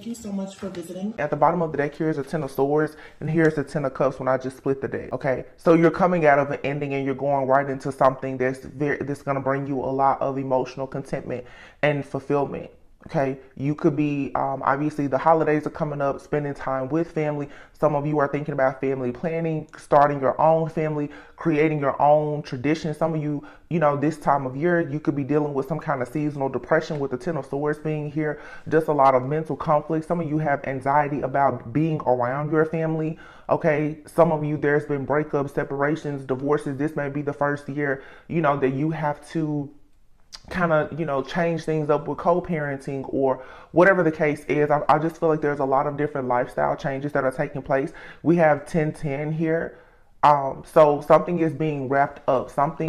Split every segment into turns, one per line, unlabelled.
you so much for visiting.
At the bottom of the deck, here's a Ten of Swords, and here's the Ten of Cups when I just split the deck. Okay, so you're coming out of an ending and you're going right into something that's going to bring you a lot of emotional contentment and fulfillment. Okay, you could be, obviously the holidays are coming up, spending time with family. Some of you are thinking about family planning, starting your own family, creating your own tradition. Some of you, this time of year, you could be dealing with some kind of seasonal depression with the Ten of Swords being here, just a lot of mental conflict. Some of you have anxiety about being around your family. Okay, some of you, there's been breakups, separations, divorces. This may be the first year, that you have to kind of change things up with co-parenting or whatever the case is. I just feel like there's a lot of different lifestyle changes that are taking place. We have 1010 here. So something is being wrapped up, something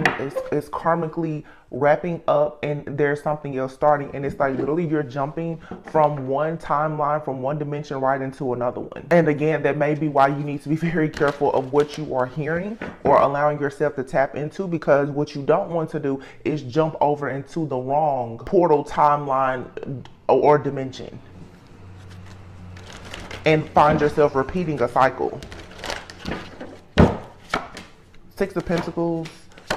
is karmically wrapping up, and there's something else starting, and it's like literally you're jumping from one timeline, from one dimension right into another one. And again, that may be why you need to be very careful of what you are hearing or allowing yourself to tap into, because what you don't want to do is jump over into the wrong portal, timeline, or dimension and find yourself repeating a cycle. Six of Pentacles,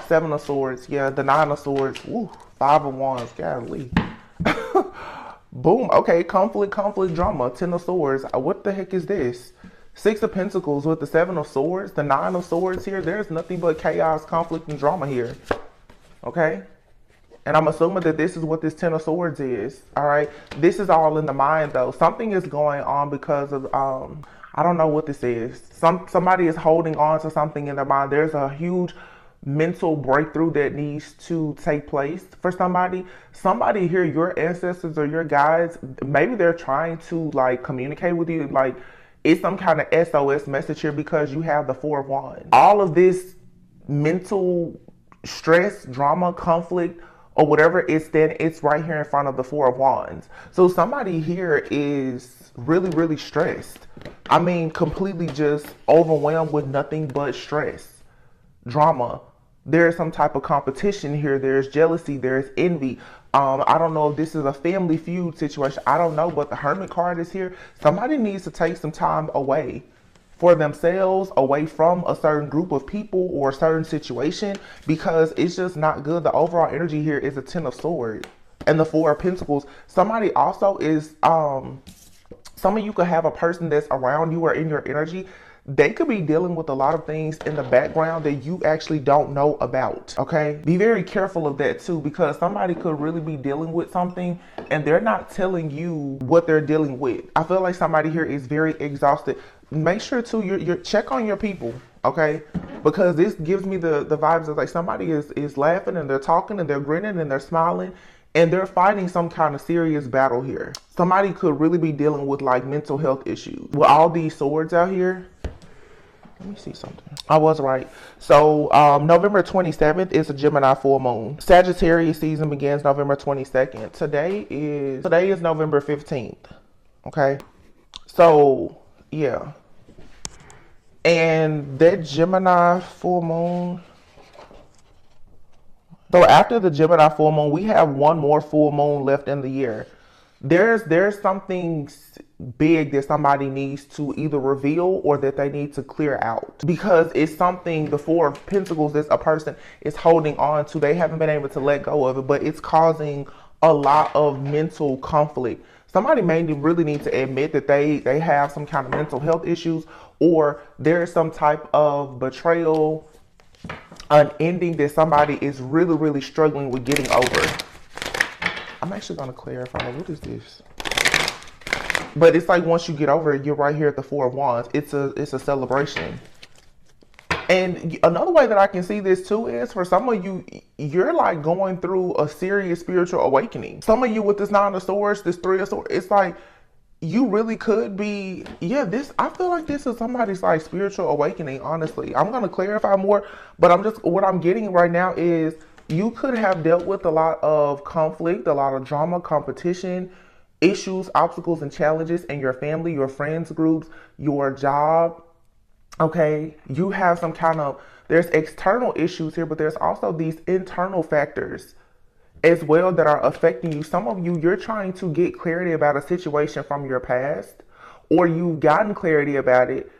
Seven of Swords, yeah, the Nine of Swords, woo, Five of Wands, golly. Boom, okay, conflict, drama, Ten of Swords, what the heck is this? Six of Pentacles with the Seven of Swords, the Nine of Swords here, there's nothing but chaos, conflict, and drama here, okay? And I'm assuming that this is what this Ten of Swords is, all right? This is all in the mind, though. Something is going on because of, I don't know what this is. Somebody is holding on to something in their mind. There's a huge mental breakthrough that needs to take place for somebody. Somebody here, your ancestors or your guides, maybe they're trying to like communicate with you. Like it's some kind of SOS message here because you have the Four of Wands. All of this mental stress, drama, conflict, or whatever it's right here in front of the Four of Wands. So somebody here is really, really stressed. I mean, completely just overwhelmed with nothing but stress, drama. There's some type of competition here. There's jealousy. There's envy. I don't know if this is a family feud situation. I don't know, but the Hermit card is here. Somebody needs to take some time away for themselves, away from a certain group of people or a certain situation, because it's just not good. The overall energy here is a Ten of Swords and the Four of Pentacles. Somebody also is, some of you could have a person that's around you or in your energy. They could be dealing with a lot of things in the background that you actually don't know about, okay? Be very careful of that too, because somebody could really be dealing with something and they're not telling you what they're dealing with. I feel like somebody here is very exhausted. Make sure too, you check on your people, okay? Because this gives me the vibes of like somebody is laughing and they're talking and they're grinning and they're smiling and they're fighting some kind of serious battle here. Somebody could really be dealing with like mental health issues. With all these swords out here, let me see something. I was right. So November 27th is a Gemini full moon. Sagittarius season begins November 22nd. Today is November 15th. Okay. So yeah. And that Gemini full moon. So after the Gemini full moon, we have one more full moon left in the year. There's something big that somebody needs to either reveal or that they need to clear out, because it's something, the Four of Pentacles, that a person is holding on to. They haven't been able to let go of it, but it's causing a lot of mental conflict. Somebody may really need to admit that they have some kind of mental health issues, or there's some type of betrayal, an ending that somebody is really, really struggling with getting over. I'm actually going to clarify, what is this? But it's like once you get over it, you're right here at the Four of Wands. It's a celebration. And another way that I can see this too is for some of you, you're like going through a serious spiritual awakening. Some of you with this Nine of Swords, this Three of Swords, it's like you really could be, yeah, I feel like this is somebody's like spiritual awakening, honestly. I'm going to clarify more, but what I'm getting right now is you could have dealt with a lot of conflict, a lot of drama, competition, issues, obstacles, and challenges in your family, your friends groups, your job. Okay, you have some kind of, there's external issues here, but there's also these internal factors as well that are affecting you. Some of you, you're trying to get clarity about a situation from your past, or you've gotten clarity about it.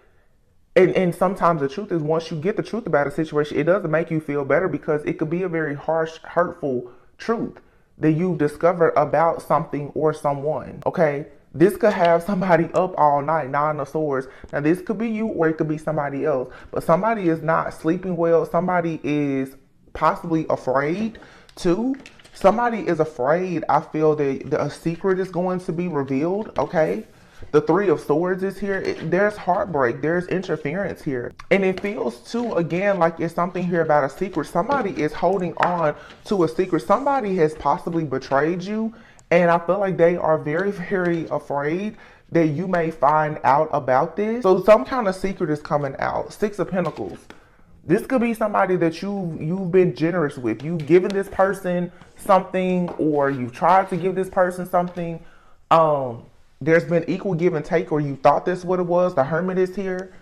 And sometimes the truth is, once you get the truth about a situation, it doesn't make you feel better, because it could be a very harsh, hurtful truth that you've discovered about something or someone. Okay? This could have somebody up all night, Nine of Swords. Now, this could be you, or it could be somebody else. But somebody is not sleeping well. Somebody is possibly afraid too. Somebody is afraid. I feel that a secret is going to be revealed. Okay? The Three of Swords is here. There's heartbreak. There's interference here. And it feels too, again, like it's something here about a secret. Somebody is holding on to a secret. Somebody has possibly betrayed you. And I feel like they are very, very afraid that you may find out about this. So some kind of secret is coming out. Six of Pentacles. This could be somebody that you've been generous with. You've given this person something, or you've tried to give this person something. There's been equal give and take, or you thought that's what it was. The Hermit is here.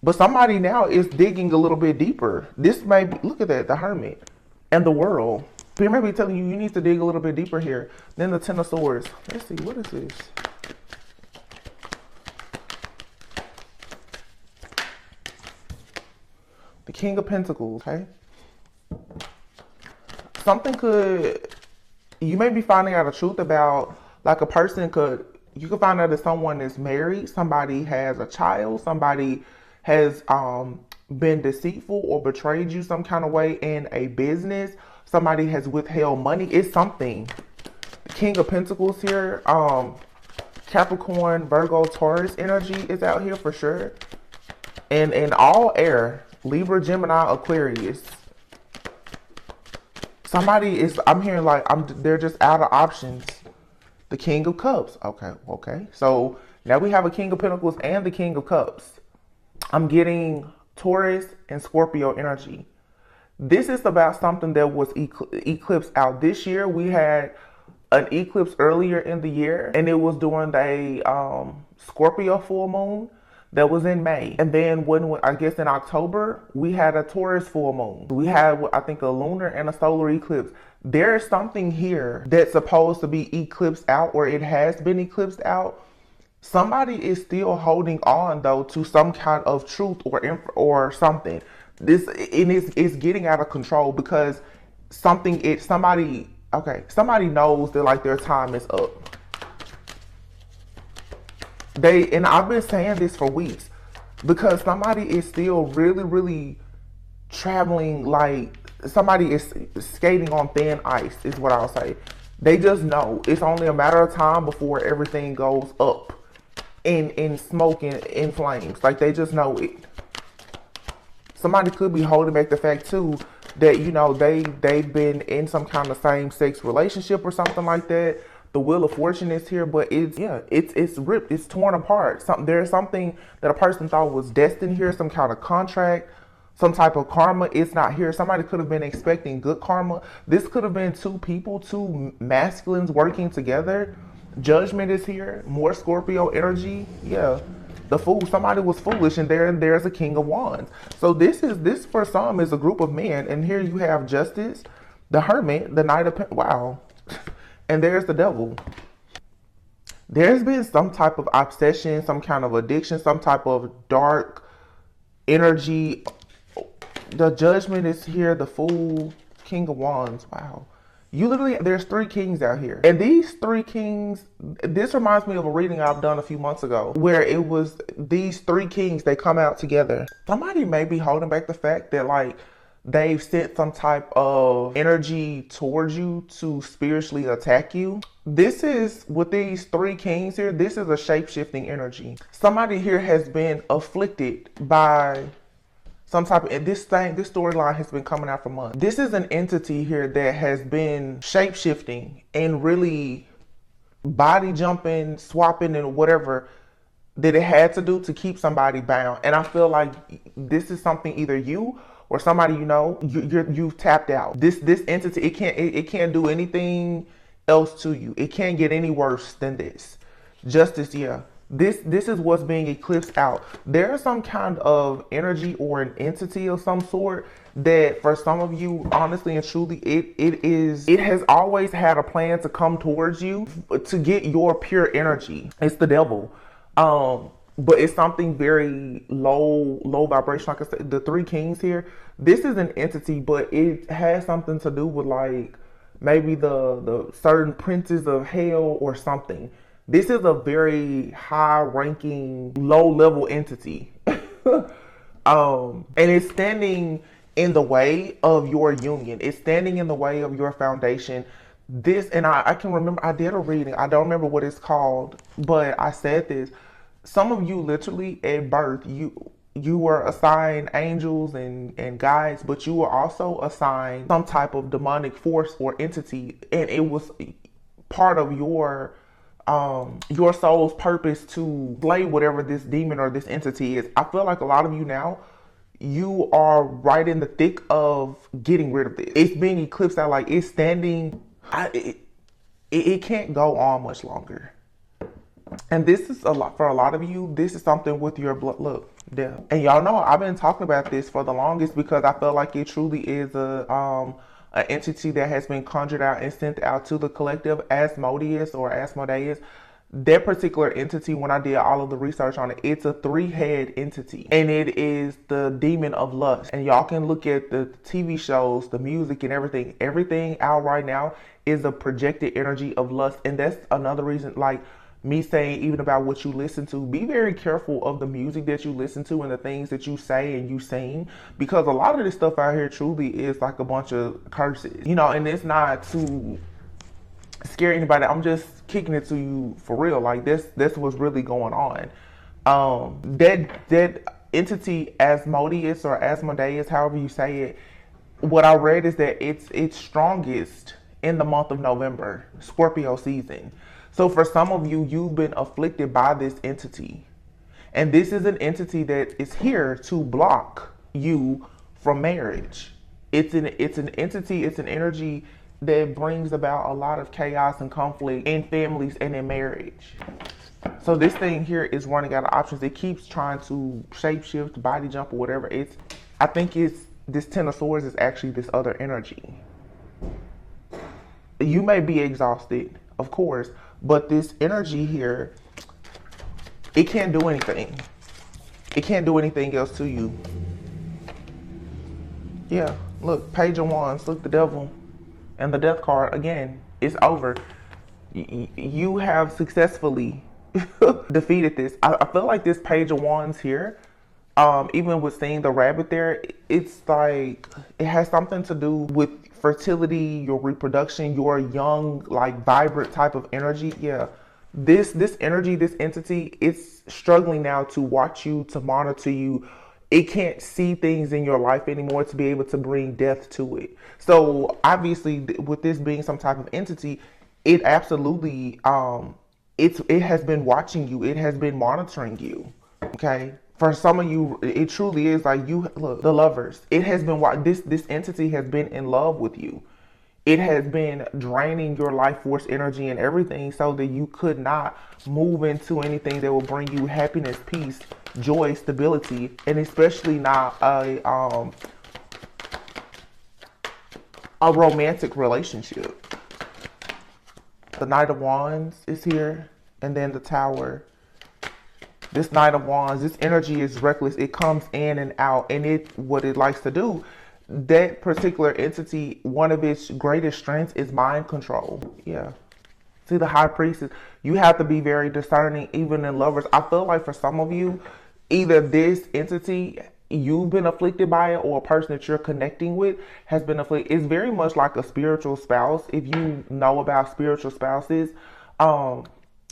But somebody now is digging a little bit deeper. This may be, look at that, the Hermit and the World. They may be telling you you need to dig a little bit deeper here. Then the Ten of Swords. Let's see, what is this? The King of Pentacles, okay? Something could, you may be finding out a truth about, like a person could, you could find out that someone is married, somebody has a child, somebody has been deceitful or betrayed you some kind of way in a business, somebody has withheld money. It's something. The King of Pentacles here, Capricorn, Virgo, Taurus energy is out here for sure. And all air, Libra, Gemini, Aquarius. Somebody is, I'm hearing like, they're just out of options. The King of Cups. Okay. So now we have a King of Pentacles and the King of Cups. I'm getting Taurus and Scorpio energy. This is about something that was eclipsed out. This year we had an eclipse earlier in the year, and it was during the Scorpio full moon that was in May. And then when I guess in October, we had a Taurus full moon. We had, I think, a lunar and a solar eclipse. There's something here that's supposed to be eclipsed out, or it has been eclipsed out. Somebody is still holding on though to some kind of truth or something. This is getting out of control, because somebody knows that like their time is up. And I've been saying this for weeks, because somebody is still really, really traveling, like somebody is skating on thin ice is what I'll say. They just know it's only a matter of time before everything goes up in smoke and in flames. Like they just know it. Somebody could be holding back the fact too that, you know, they've been in some kind of same-sex relationship or something like that. The Wheel of Fortune is here, but it's ripped, it's torn apart. There's something that a person thought was destined here, some kind of contract, some type of karma. It's not here. Somebody could have been expecting good karma. This could have been two people, two masculines working together. Judgment is here. More Scorpio energy. Yeah. The Fool. Somebody was foolish, and there's a King of Wands. So this for some is a group of men, and here you have Justice, the Hermit, the Knight of wow. And there's the Devil. There's been some type of obsession, some kind of addiction, some type of dark energy. The Judgment is here, the Fool, King of Wands. Wow. There's three kings out here. And these three kings, this reminds me of a reading I've done a few months ago, where it was these three kings, they come out together. Somebody may be holding back the fact that like they've sent some type of energy towards you to spiritually attack you. This is, with these three kings here, this is a shape-shifting energy. Somebody here has been afflicted by some type of, this storyline has been coming out for months. This is an entity here that has been shape-shifting and really body jumping, swapping, and whatever that it had to do to keep somebody bound. And I feel like this is something either you or somebody you know, you've tapped out. This entity, it can't do anything else to you. It can't get any worse than this. Justice, yeah. This is what's being eclipsed out. There's some kind of energy or an entity of some sort that for some of you, honestly and truly, it has always had a plan to come towards you to get your pure energy. It's the devil. But it's something very low vibration. Like I said, the three kings here, this is an entity, but it has something to do with like maybe the certain princes of hell or something. This is a very high ranking, low level entity. And it's standing in the way of your union. It's standing in the way of your foundation. This, and I can remember, I did a reading. I don't remember what it's called, but I said this. Some of you literally at birth, you were assigned angels and guides, but you were also assigned some type of demonic force or entity, and it was part of your soul's purpose to slay whatever this demon or this entity is. I feel like a lot of you now, you are right in the thick of getting rid of this. It's being eclipsed out, like it's standing. It can't go on much longer. And this is a lot for a lot of you. This is something with your blood. Look, death. And y'all know I've been talking about this for the longest because I feel like it truly is an entity that has been conjured out and sent out to the collective, Asmodeus or Asmodeus. That particular entity, when I did all of the research on it, it's a 3-head entity, and it is the demon of lust. And y'all can look at the TV shows, the music, and everything. Everything out right now is a projected energy of lust, and that's another reason, like me saying even about what you listen to, be very careful of the music that you listen to and the things that you say and you sing, because a lot of this stuff out here truly is like a bunch of curses, you know. And it's not to scare anybody. I'm just kicking it to you for real. Like that's what's really going on. That entity, Asmodeus or Asmodeus, however you say it, what I read is that it's strongest in the month of November, Scorpio season. So for some of you, you've been afflicted by this entity. And this is an entity that is here to block you from marriage. It's an entity, it's an energy that brings about a lot of chaos and conflict in families and in marriage. So this thing here is running out of options. It keeps trying to shapeshift, body jump, or whatever. I think this Ten of Swords is actually this other energy. You may be exhausted, of course, but this energy here, it can't do anything. It can't do anything else to you. Yeah, look, Page of Wands, look, the devil, and the death card, again, it's over. You have successfully defeated this. I feel like this Page of Wands here, even with seeing the rabbit there, it's like, it has something to do with fertility, your reproduction, your young, like vibrant type of energy. Yeah, this energy, this entity, it's struggling now to watch you, to monitor you. It can't see things in your life anymore to be able to bring death to it. So obviously, with this being some type of entity, it absolutely it has been watching you. It has been monitoring you. Okay. For some of you, it truly is like, you look, the lovers. It has been this entity has been in love with you. It has been draining your life force energy and everything so that you could not move into anything that will bring you happiness, peace, joy, stability, and especially not a romantic relationship. The Knight of Wands is here, and then the Tower. This Knight of Wands, this energy is reckless. It comes in and out, and what it likes to do, that particular entity, one of its greatest strengths is mind control. Yeah. See, the High Priestess, you have to be very discerning, even in lovers. I feel like for some of you, either this entity, you've been afflicted by it, or a person that you're connecting with has been afflicted. It's very much like a spiritual spouse. If you know about spiritual spouses,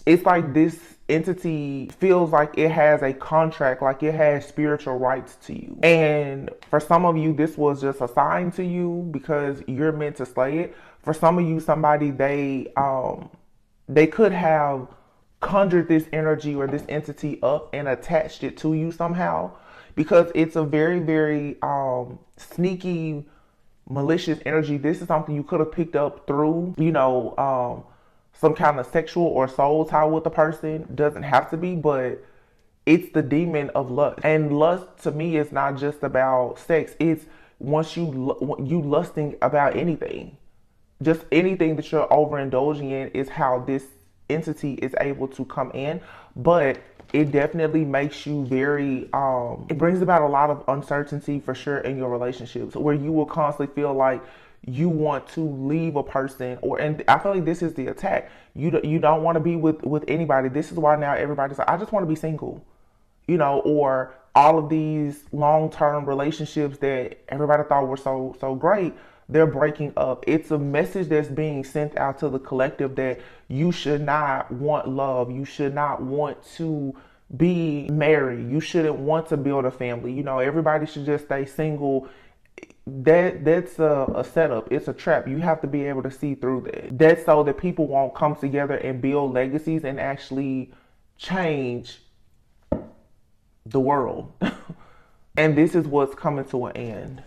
it's like this entity feels like it has a contract, like it has spiritual rights to you. And for some of you, this was just assigned to you because you're meant to slay it. For some of you, somebody, they could have conjured this energy or this entity up and attached it to you somehow, because it's a very, very sneaky, malicious energy. This is something you could have picked up through, some kind of sexual or soul tie with the person. Doesn't have to be, but it's the demon of lust. And lust to me is not just about sex. It's once you lusting about anything, just anything that you're overindulging in is how this entity is able to come in. But it definitely makes you very it brings about a lot of uncertainty for sure in your relationships, where you will constantly feel like you want to leave a person, and I feel like this is the attack. You don't want to be with anybody. This is why now everybody's like, I just want to be single, or all of these long-term relationships that everybody thought were so great, they're breaking up. It's a message that's being sent out to the collective that you should not want love. You should not want to be married. You shouldn't want to build a family. Everybody should just stay single. That's a setup. It's a trap. You have to be able to see through that. That's so that people won't come together and build legacies and actually change the world. And this is what's coming to an end.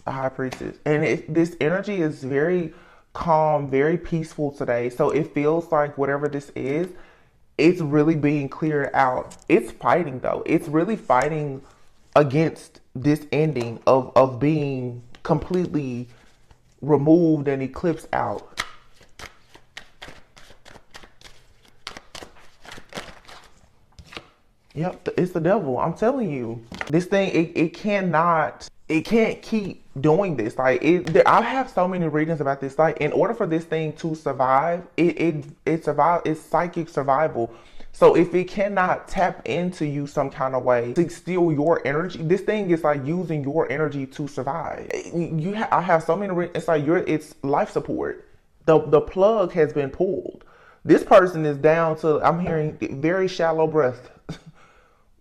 The high priestess. And this energy is very calm, very peaceful today. So it feels like whatever this is, it's really being cleared out. It's fighting though. It's really fighting against this ending of being completely removed and eclipsed out. Yep, it's the devil. I'm telling you, this thing, it can't keep doing this. Like I have so many readings about this. Like in order for this thing to survive, it's psychic survival. So if it cannot tap into you some kind of way to steal your energy, this thing is like using your energy to survive. I have so many readings. It's like it's life support. The plug has been pulled. This person is down to, I'm hearing very shallow breath.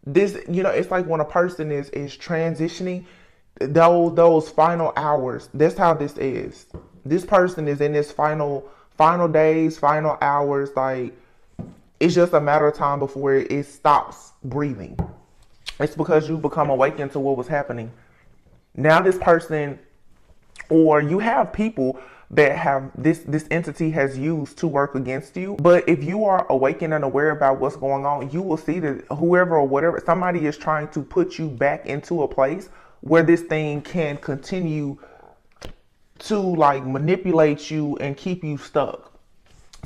This, it's like when a person is transitioning, those final hours, that's how this is. This person is in this final days, final hours. Like it's just a matter of time before it stops breathing. It's because you become awakened to what was happening. Now this person, or you have people that have this entity has used to work against you. But if you are awakened and aware about what's going on, you will see that whoever or whatever, somebody is trying to put you back into a place where this thing can continue to like manipulate you and keep you stuck.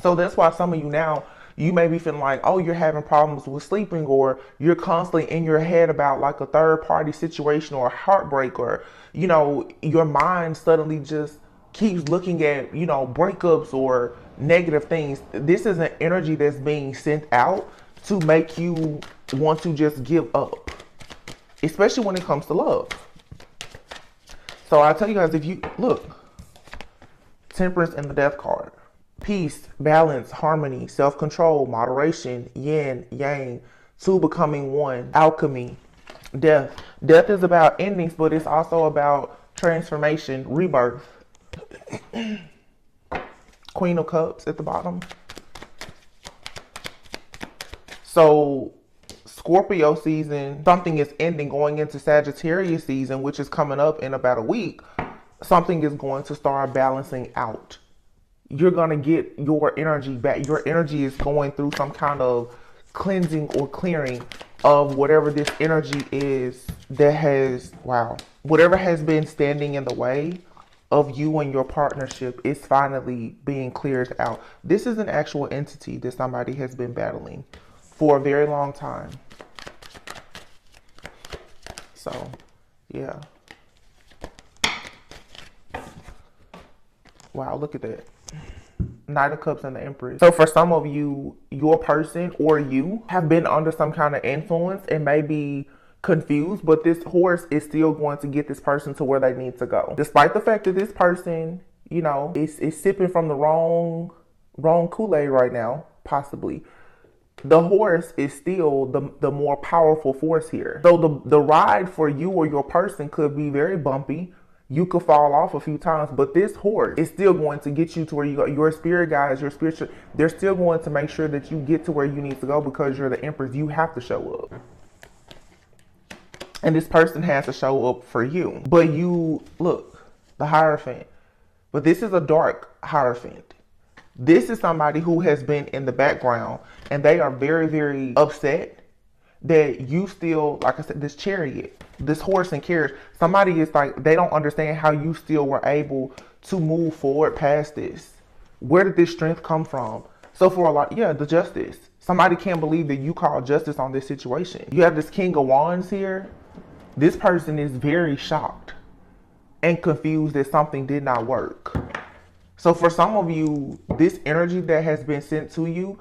So that's why some of you now, you may be feeling like, oh, you're having problems with sleeping, or you're constantly in your head about like a third party situation or heartbreak, or, your mind suddenly just keeps looking at, breakups or negative things. This is an energy that's being sent out to make you want to just give up, especially when it comes to love. So I tell you guys, if you look, Temperance and the Death card, peace, balance, harmony, self-control, moderation, yin, yang, two becoming one, alchemy, death. Death is about endings, but it's also about transformation, rebirth. Queen of Cups at the bottom. So Scorpio season, something is ending, going into Sagittarius season, which is coming up in about a week. Something is going to start balancing out. You're going to get your energy back. Your energy is going through some kind of cleansing or clearing of whatever this energy is that has, whatever has been standing in the way of you and your partnership is finally being cleared out. This is an actual entity that somebody has been battling for a very long time. So, yeah. Wow, look at that. Knight of Cups and the Empress. So for some of you, your person or you have been under some kind of influence and maybe confused, but this horse is still going to get this person to where they need to go. Despite the fact that this person, is sipping from the wrong Kool-Aid right now, possibly. The horse is still the more powerful force here. So the ride for you or your person could be very bumpy. You could fall off a few times, but this horse is still going to get you to where you go. Your spirit guides, your spiritual, they're still going to make sure that you get to where you need to go because you're the Empress. You have to show up. And this person has to show up for you. But you, look, the Hierophant. But this is a dark Hierophant. This is somebody who has been in the background and they are very, very upset that you still, like I said, this chariot, this horse and carriage, somebody is like, they don't understand how you still were able to move forward past this. Where did this strength come from? So for a lot, yeah, the justice. Somebody can't believe that you called justice on this situation. You have this King of Wands here. This person is very shocked and confused that something did not work. So for some of you, this energy that has been sent to you,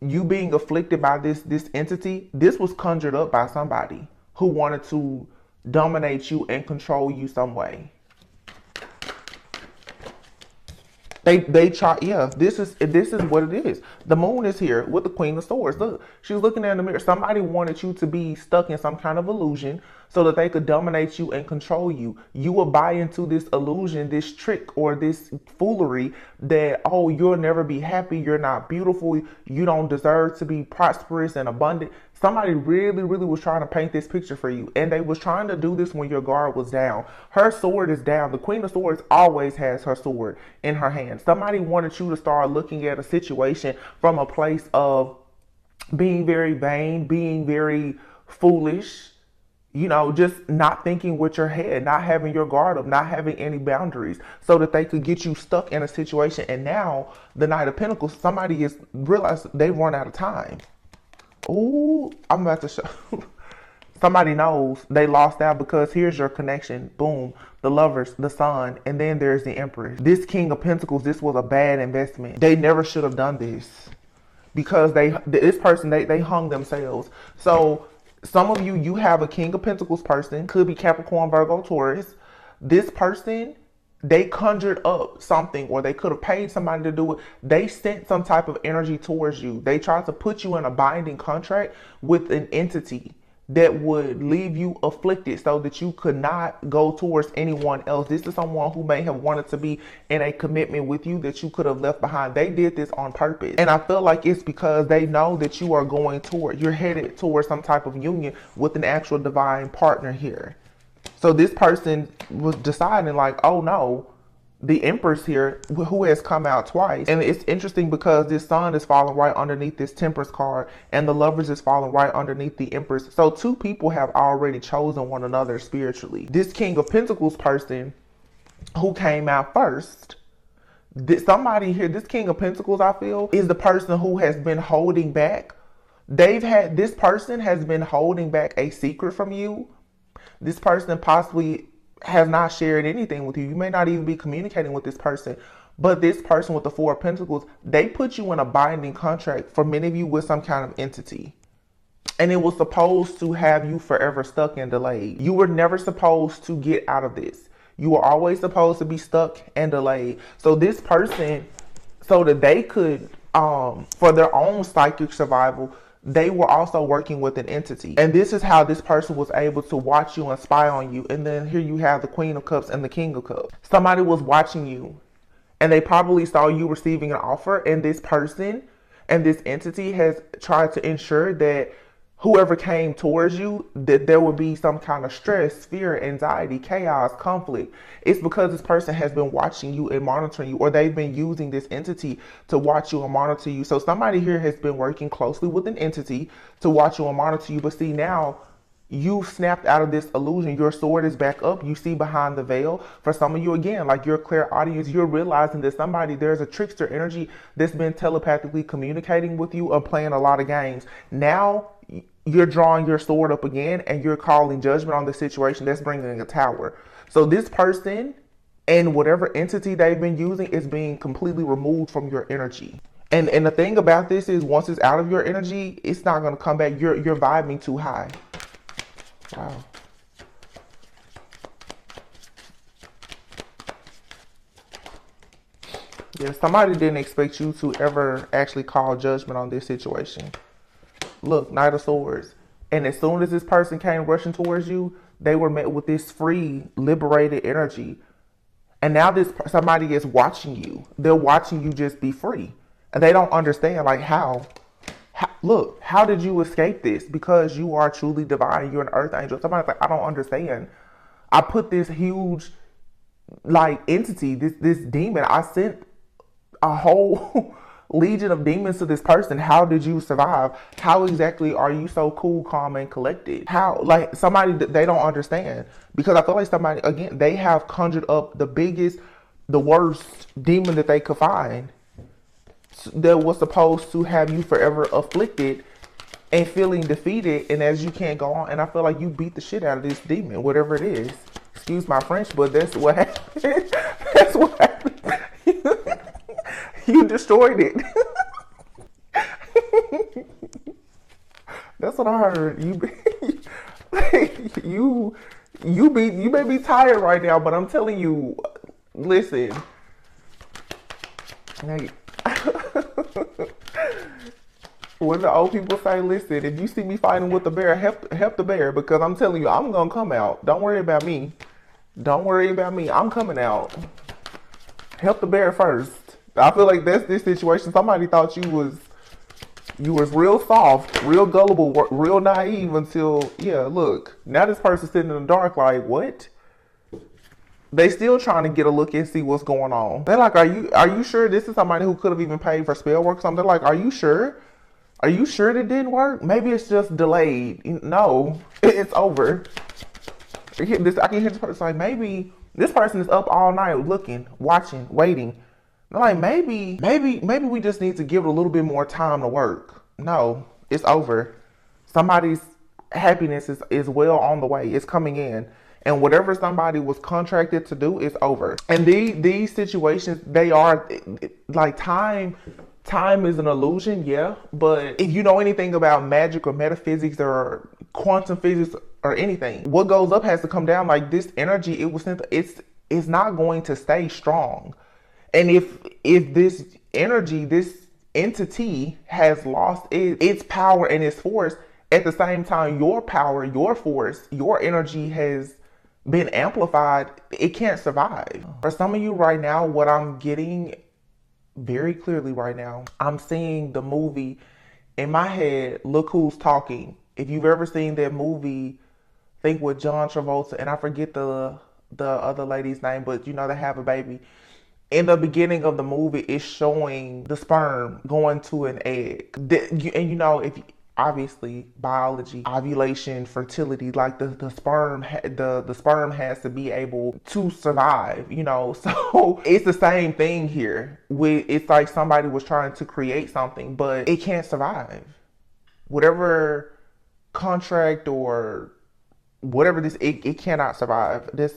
you being afflicted by this entity, this was conjured up by somebody who wanted to dominate you and control you some way. They try, yeah, this is what it is. The moon is here with the Queen of Swords. Look, she's looking in the mirror. Somebody wanted you to be stuck in some kind of illusion so that they could dominate you and control you. You will buy into this illusion, this trick or this foolery that, oh, you'll never be happy. You're not beautiful. You don't deserve to be prosperous and abundant. Somebody really, really was trying to paint this picture for you. And they was trying to do this when your guard was down. Her sword is down. The Queen of Swords always has her sword in her hand. Somebody wanted you to start looking at a situation from a place of being very vain, being very foolish, you know, just not thinking with your head, not having your guard up, not having any boundaries so that they could get you stuck in a situation. And now the Knight of Pentacles, somebody is realized they've run out of time. Ooh, I'm about to show. Somebody knows they lost out because here's your connection. Boom. The Lovers, the Sun, and then there's the Empress. This King of Pentacles, this was a bad investment. They never should have done this because this person, they hung themselves. So some of you, you have a King of Pentacles person, could be Capricorn, Virgo, Taurus. This person, they conjured up something, or they could have paid somebody to do it. They sent some type of energy towards you. They tried to put you in a binding contract with an entity that would leave you afflicted so that you could not go towards anyone else. This is someone who may have wanted to be in a commitment with you that you could have left behind. They did this on purpose. And I feel like it's because they know that you are you're headed towards some type of union with an actual divine partner here. So this person was deciding like, oh no, the Empress here, who has come out twice. And it's interesting because this Sun is falling right underneath this Temperance card and the Lovers is falling right underneath the Empress. So two people have already chosen one another spiritually. This King of Pentacles person who came out first, somebody here, this King of Pentacles, I feel, is the person who has been holding back. This person has been holding back a secret from you. This person possibly has not shared anything with you. You may not even be communicating with this person. But this person with the Four of Pentacles, they put you in a binding contract, for many of you, with some kind of entity. And it was supposed to have you forever stuck and delayed. You were never supposed to get out of this. You were always supposed to be stuck and delayed. So this person, so that they could, for their own psychic survival, they were also working with an entity. And this is how this person was able to watch you and spy on you. And then here you have the Queen of Cups and the King of Cups. Somebody was watching you and they probably saw you receiving an offer, and this person and this entity has tried to ensure that whoever came towards you, that there would be some kind of stress, fear, anxiety, chaos, conflict. It's because this person has been watching you and monitoring you, or they've been using this entity to watch you and monitor you. So somebody here has been working closely with an entity to watch you and monitor you. But see, now you've snapped out of this illusion. Your sword is back up. You see behind the veil. For some of you, again, like your clairaudience, you're realizing that there's a trickster energy that's been telepathically communicating with you or playing a lot of games. Now you're drawing your sword up again and you're calling judgment on the situation. That's bringing a tower. So this person and whatever entity they've been using is being completely removed from your energy. And the thing about this is, once it's out of your energy, it's not going to come back. You're vibing too high. Wow. Yeah, somebody didn't expect you to ever actually call judgment on this situation. Look, Knight of Swords. And as soon as this person came rushing towards you, they were met with this free, liberated energy. And now somebody is watching you. They're watching you just be free. And they don't understand, like, how look, how did you escape this? Because you are truly divine. You're an earth angel. Somebody's like, I don't understand. I put this huge, like, entity, this demon, I sent a whole legion of demons to this person. How did you survive? How exactly are you so cool, calm, and collected? How, like, somebody that they don't understand, because I feel like somebody, again, they have conjured up the biggest, the worst demon that they could find that was supposed to have you forever afflicted and feeling defeated, and as you can't go on. And I feel like you beat the shit out of this demon, whatever it is. Excuse my French, but that's what happened. That's what happened. You destroyed it. That's what I heard. You may be tired right now, but I'm telling you, listen. Hey. When the old people say, listen, if you see me fighting with the bear, help the bear, because I'm telling you, I'm gonna come out. Don't worry about me. Don't worry about me. I'm coming out. Help the bear first. I feel like that's this situation. Somebody thought you was real soft, real gullible, real naive until, yeah, look, now this person's sitting in the dark like, what? They still trying to get a look and see what's going on. They're like, are you sure this is somebody who could have even paid for spell work or something? They're like, are you sure? Are you sure it didn't work? Maybe it's just delayed. No, it's over. I can hear this person like, maybe this person is up all night looking, watching, waiting. They're like, maybe we just need to give it a little bit more time to work. No, it's over. Somebody's happiness is well on the way. It's coming in. And whatever somebody was contracted to do is over. And these situations, they are like time is an illusion, yeah. But if you know anything about magic or metaphysics or quantum physics or anything, what goes up has to come down. Like this energy, it's not going to stay strong. And if this energy, this entity has lost its power and its force, at the same time, your power, your force, your energy has been amplified, it can't survive. For some of you right now, what I'm getting very clearly right now, I'm seeing the movie in my head, Look Who's Talking. If you've ever seen that movie, I think with John Travolta, and I forget the other lady's name, but you know, they have a baby. In the beginning of the movie, it's showing the sperm going to an egg. And you know, if obviously biology, ovulation, fertility, like the sperm has to be able to survive, you know. So it's the same thing here. It's like somebody was trying to create something, but it can't survive. Whatever contract or whatever it cannot survive. That's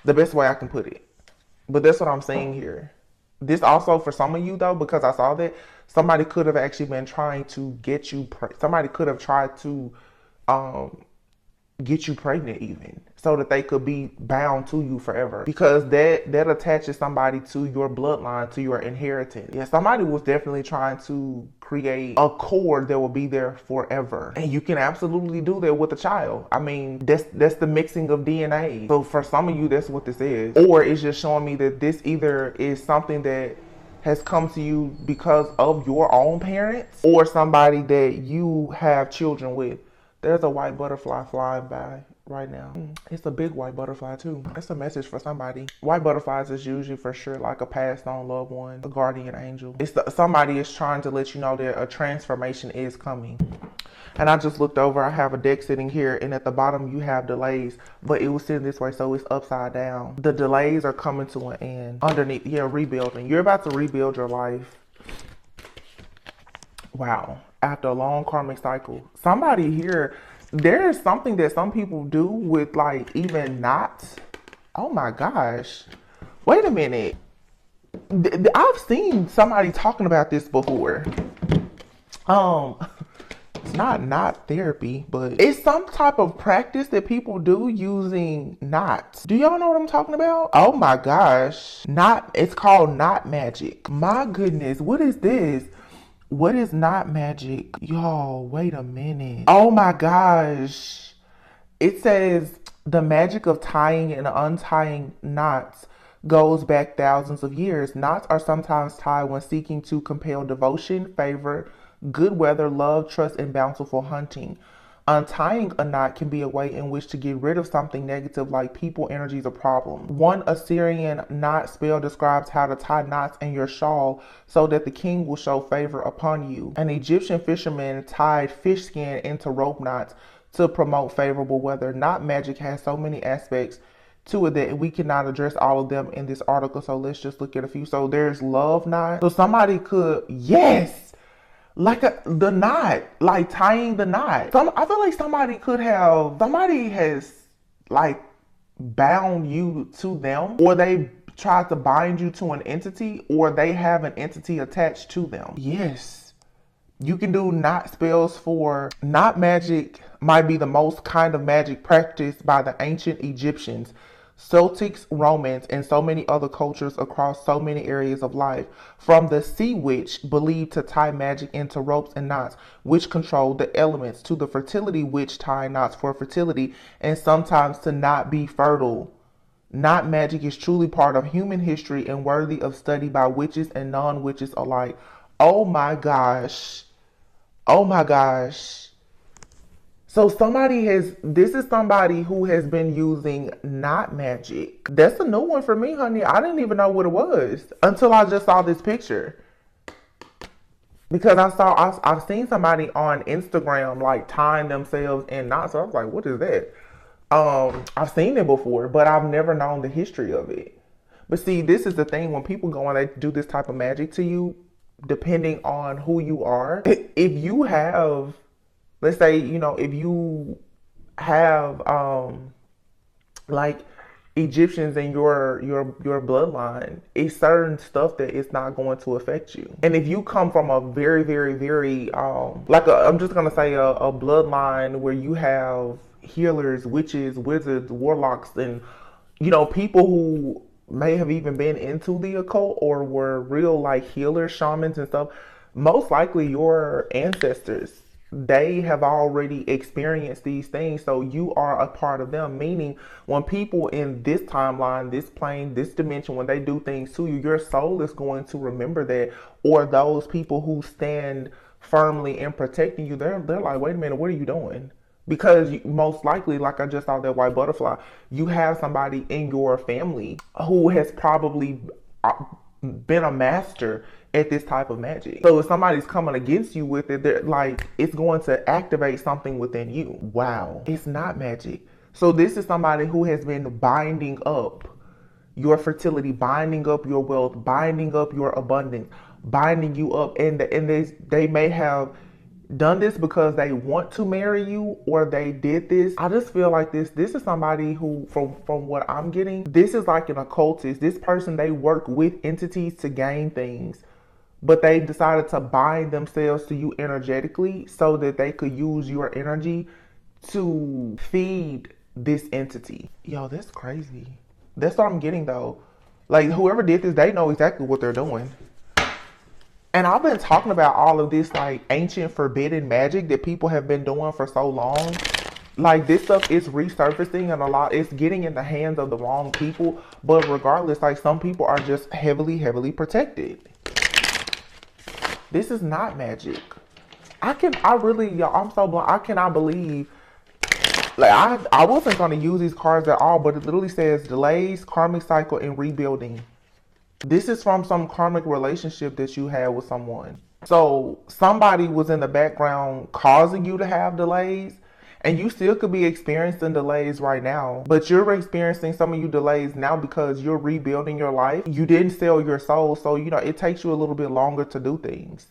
the best way I can put it. But that's what I'm saying here. This also for some of you though, because I saw that somebody could have actually been trying to get you, somebody could have tried to get you pregnant even, so that they could be bound to you forever, because that attaches somebody to your bloodline, to your inheritance. Yeah, somebody was definitely trying to create a cord that will be there forever, and you can absolutely do that with a child. I mean, that's the mixing of DNA. So for some of you, that's what this is. Or it's just showing me that this either is something that has come to you because of your own parents, or somebody that you have children with. There's a white butterfly flying by right now. It's a big white butterfly too. That's a message for somebody. White butterflies is usually for sure like a passed on loved one, a guardian angel. Somebody is trying to let you know that a transformation is coming. And I just looked over, I have a deck sitting here, and at the bottom you have delays, but it was sitting this way, so it's upside down. The delays are coming to an end. Underneath, yeah, rebuilding. You're about to rebuild your life. Wow. After a long karmic cycle. Somebody here, there is something that some people do with like even knots. Oh my gosh. Wait a minute. I've seen somebody talking about this before. It's not knot therapy, but it's some type of practice that people do using knots. Do y'all know what I'm talking about? Oh my gosh. It's called knot magic. My goodness, what is this? What is knot magic? Y'all, wait a minute. Oh my gosh. It says the magic of tying and untying knots goes back thousands of years. Knots are sometimes tied when seeking to compel devotion, favor, good weather, love, trust, and bountiful hunting. Untying a knot can be a way in which to get rid of something negative like people, energies, or problem. One Assyrian knot spell describes how to tie knots in your shawl so that the king will show favor upon you. An Egyptian fisherman tied fish skin into rope knots to promote favorable weather. Knot magic has so many aspects to it that we cannot address all of them in this article, so let's just look at a few. So there's love knot. So somebody could, yes, like the knot, like tying the knot. I feel like somebody has like bound you to them, or they tried to bind you to an entity, or they have an entity attached to them. Yes, you can do knot spells for knot magic. Might be the most kind of magic practiced by the ancient Egyptians, Celtics, Romans, and so many other cultures across so many areas of life. From the sea witch, believed to tie magic into ropes and knots, which controlled the elements, to the fertility witch tying knots for fertility and sometimes to not be fertile. Knot magic is truly part of human history and worthy of study by witches and non-witches alike. Oh my gosh. Oh my gosh. So this is somebody who has been using knot magic. That's a new one for me, honey. I didn't even know what it was until I just saw this picture. Because I've seen somebody on Instagram like tying themselves in knots. So I was like, what is that? I've seen it before, but I've never known the history of it. But see, this is the thing, when people go and they do this type of magic to you, depending on who you are, if you have, let's say, if you have like Egyptians in your bloodline, it's certain stuff that it's not going to affect you. And if you come from a very, very, very I'm just gonna say a bloodline where you have healers, witches, wizards, warlocks, and people who may have even been into the occult or were real like healers, shamans and stuff, most likely your ancestors, they have already experienced these things, so you are a part of them. Meaning, when people in this timeline, this plane, this dimension, when they do things to you, your soul is going to remember that. Or those people who stand firmly in protecting you, they're like, wait a minute, what are you doing? Because most likely, like I just saw that white butterfly, you have somebody in your family who has probably been a master at this type of magic. So if somebody's coming against you with it, they're like, it's going to activate something within you. Wow, it's not magic. So this is somebody who has been binding up your fertility, binding up your wealth, binding up your abundance, binding you up, and they may have done this because they want to marry you, or they did this. I just feel like this is somebody who, from what I'm getting, this is like an occultist. This person, they work with entities to gain things, but they decided to bind themselves to you energetically so that they could use your energy to feed this entity. Yo, that's crazy. That's what I'm getting though. Like, whoever did this, they know exactly what they're doing. And I've been talking about all of this like ancient forbidden magic that people have been doing for so long. Like, this stuff is resurfacing, and it's getting in the hands of the wrong people. But regardless, like, some people are just heavily, heavily protected. This is not magic. I'm so blind. I cannot believe, like, I wasn't going to use these cards at all, but it literally says delays, karmic cycle, and rebuilding. This is from some karmic relationship that you had with someone. So somebody was in the background causing you to have delays, and you still could be experiencing delays right now, but you're experiencing some of you delays now because you're rebuilding your life. You didn't sell your soul, so it takes you a little bit longer to do things.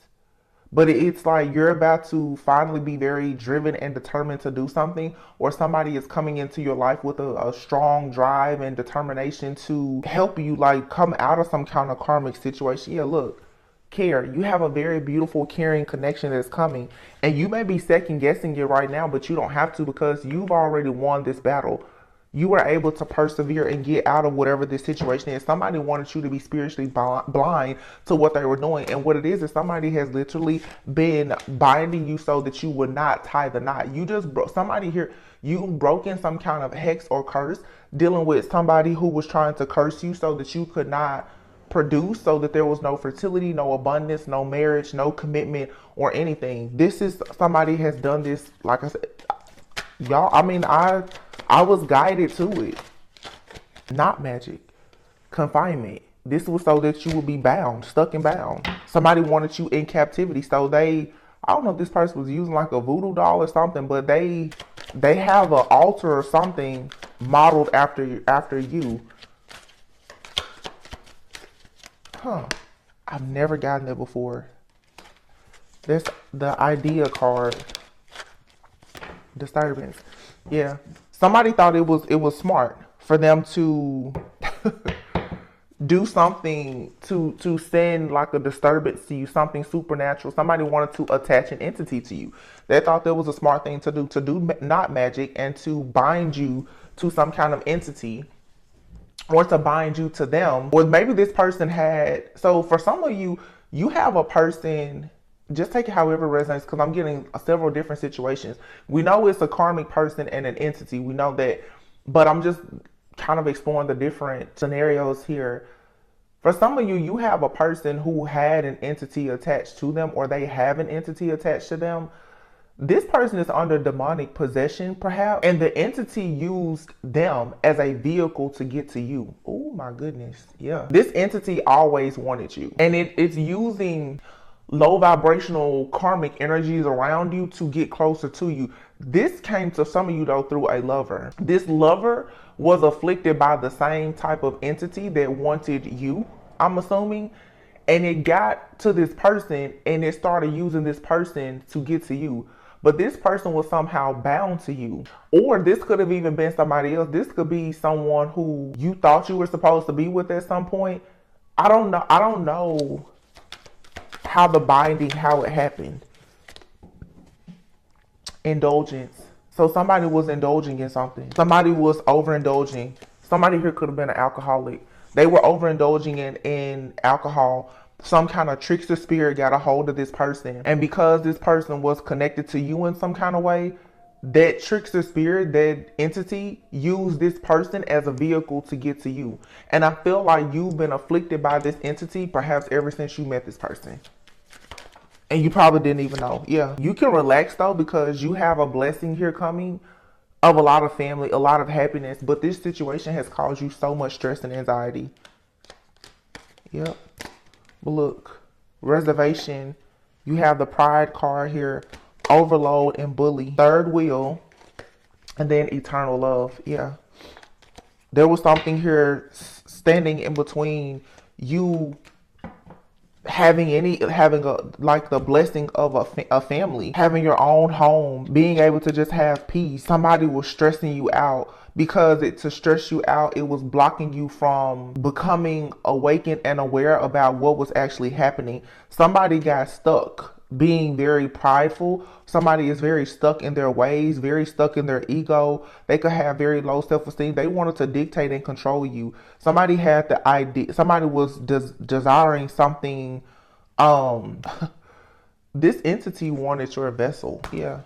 But it's like you're about to finally be very driven and determined to do something, or somebody is coming into your life with a strong drive and determination to help you like come out of some kind of karmic situation. Yeah, look, care. You have a very beautiful, caring connection that's coming, and you may be second guessing it right now, but you don't have to, because you've already won this battle. You were able to persevere and get out of whatever this situation is. Somebody wanted you to be spiritually blind to what they were doing. And what it is somebody has literally been binding you so that you would not tie the knot. You just somebody here, you broken some kind of hex or curse, dealing with somebody who was trying to curse you so that you could not produce, so that there was no fertility, no abundance, no marriage, no commitment or anything. This is somebody has done this, like I said, Y'all, I mean, I was guided to it. Not magic. Confinement. This was so that you would be bound, stuck and bound. Somebody wanted you in captivity. So I don't know if this person was using like a voodoo doll or something, but they have an altar or something modeled after you. Huh. I've never gotten it before. That's the idea card. Disturbance. Yeah. Somebody thought it was smart for them to do something to send like a disturbance to you, something supernatural. Somebody wanted to attach an entity to you. They thought that was a smart thing to do not magic, and to bind you to some kind of entity, or to bind you to them. Or maybe this person had, so for some of you, you have a person, just take it however it resonates, because I'm getting several different situations. We know it's a karmic person and an entity. We know that, but I'm just kind of exploring the different scenarios here. For some of you, you have a person who had an entity attached to them, or they have an entity attached to them. This person is under demonic possession, perhaps, and the entity used them as a vehicle to get to you. Oh my goodness. Yeah. This entity always wanted you, and it's using low vibrational karmic energies around you to get closer to you. This came to some of you though through a lover. This lover was afflicted by the same type of entity that wanted you, I'm assuming, and it got to this person and it started using this person to get to you. But this person was somehow bound to you. Or this could have even been somebody else. This could be someone who you thought you were supposed to be with at some point. I don't know how the binding, how it happened. Indulgence. So somebody was indulging in something. Somebody was overindulging. Somebody here could have been an alcoholic. They were overindulging in alcohol. Some kind of trickster spirit got a hold of this person. And because this person was connected to you in some kind of way, that trickster spirit, that entity, used this person as a vehicle to get to you. And I feel like you've been afflicted by this entity perhaps ever since you met this person. And you probably didn't even know. Yeah. You can relax though, because you have a blessing here coming of a lot of family, a lot of happiness. But this situation has caused you so much stress and anxiety. Yep. But look, reservation. You have the pride card here. Overload and bully. Third wheel. And then eternal love. Yeah. There was something here standing in between you having like the blessing of a family, having your own home, being able to just have peace. Somebody was stressing you out, because to stress you out, it was blocking you from becoming awakened and aware about what was actually happening. Somebody got stuck being very prideful. Somebody is very stuck in their ways, very stuck in their ego. They could have very low self-esteem. They wanted to dictate and control you. Somebody had the idea. Somebody was desiring something. This entity wanted your vessel. Yeah.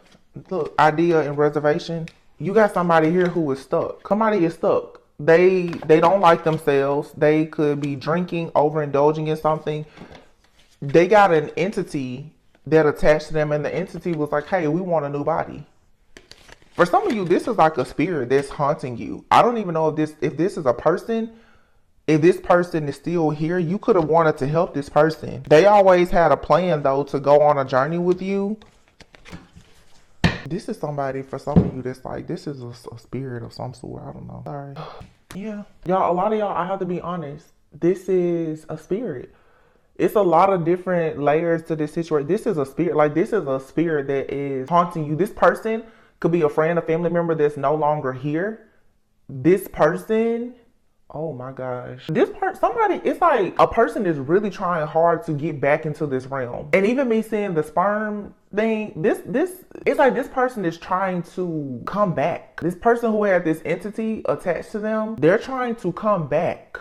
Look, idea and reservation. You got somebody here who is stuck. Somebody is stuck. They don't like themselves. They could be drinking, overindulging in something. They got an entity that attached to them, and the entity was like, hey, we want a new body. For some of you, this is like a spirit that's haunting you. I don't even know if this is a person. If this person is still here, you could have wanted to help this person. They always had a plan though to go on a journey with you. This is somebody, for some of you, that's like, this is a spirit of some sort. I don't know. Sorry. Yeah. Y'all, a lot of y'all, I have to be honest, this is a spirit. It's a lot of different layers to this situation. This is a spirit. Like, this is a spirit that is haunting you. This person could be a friend, a family member that's no longer here. This person, oh my gosh. Somebody, it's like a person is really trying hard to get back into this realm. And even me seeing the sperm thing, it's like this person is trying to come back. This person who had this entity attached to them, they're trying to come back.